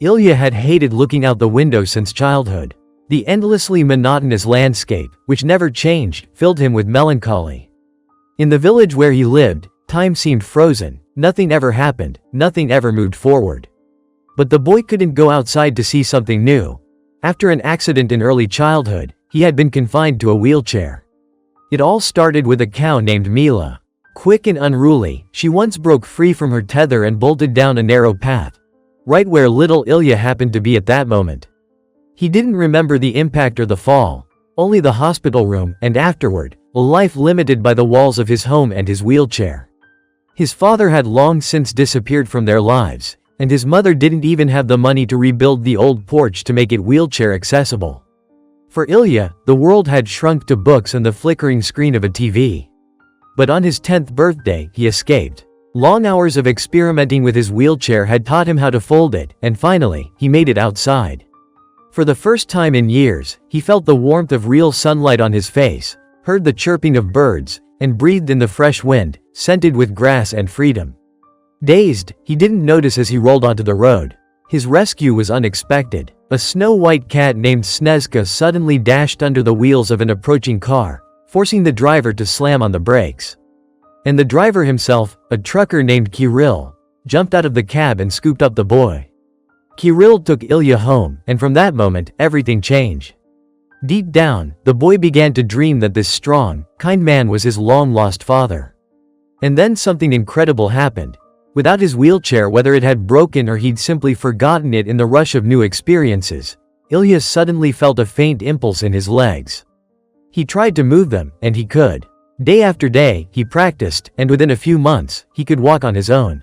Ilya had hated looking out the window since childhood. The endlessly monotonous landscape, which never changed, filled him with melancholy. In the village where he lived, time seemed frozen, nothing ever happened, nothing ever moved forward. But the boy couldn't go outside to see something new. After an accident in early childhood, he had been confined to a wheelchair. It all started with a cow named Mila. Quick and unruly, she once broke free from her tether and bolted down a narrow path, right where little Ilya happened to be at that moment. He didn't remember the impact or the fall, only the hospital room, and afterward, a life limited by the walls of his home and his wheelchair. His father had long since disappeared from their lives, and his mother didn't even have the money to rebuild the old porch to make it wheelchair accessible. For Ilya, the world had shrunk to books and the flickering screen of a TV. But on his 10th birthday, he escaped. Long hours of experimenting with his wheelchair had taught him how to fold it, and finally, he made it outside. For the first time in years, he felt the warmth of real sunlight on his face, heard the chirping of birds, and breathed in the fresh wind, scented with grass and freedom. Dazed, he didn't notice as he rolled onto the road. His rescue was unexpected. A snow-white cat named Snezka suddenly dashed under the wheels of an approaching car, forcing the driver to slam on the brakes. And the driver himself, a trucker named Kirill, jumped out of the cab and scooped up the boy. Kirill took Ilya home, and from that moment, everything changed. Deep down, the boy began to dream that this strong, kind man was his long-lost father. And then something incredible happened. Without his wheelchair, whether it had broken or he'd simply forgotten it in the rush of new experiences, Ilya suddenly felt a faint impulse in his legs. He tried to move them, and he could. Day after day, he practiced, and within a few months, he could walk on his own.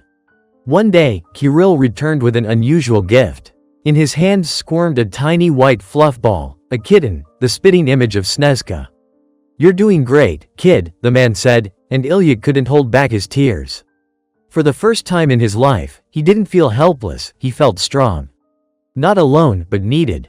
One day, Kirill returned with an unusual gift. In his hands squirmed a tiny white fluff ball, a kitten, the spitting image of Snezka. "You're doing great, kid," the man said, and Ilya couldn't hold back his tears. For the first time in his life, he didn't feel helpless, he felt strong. Not alone, but needed.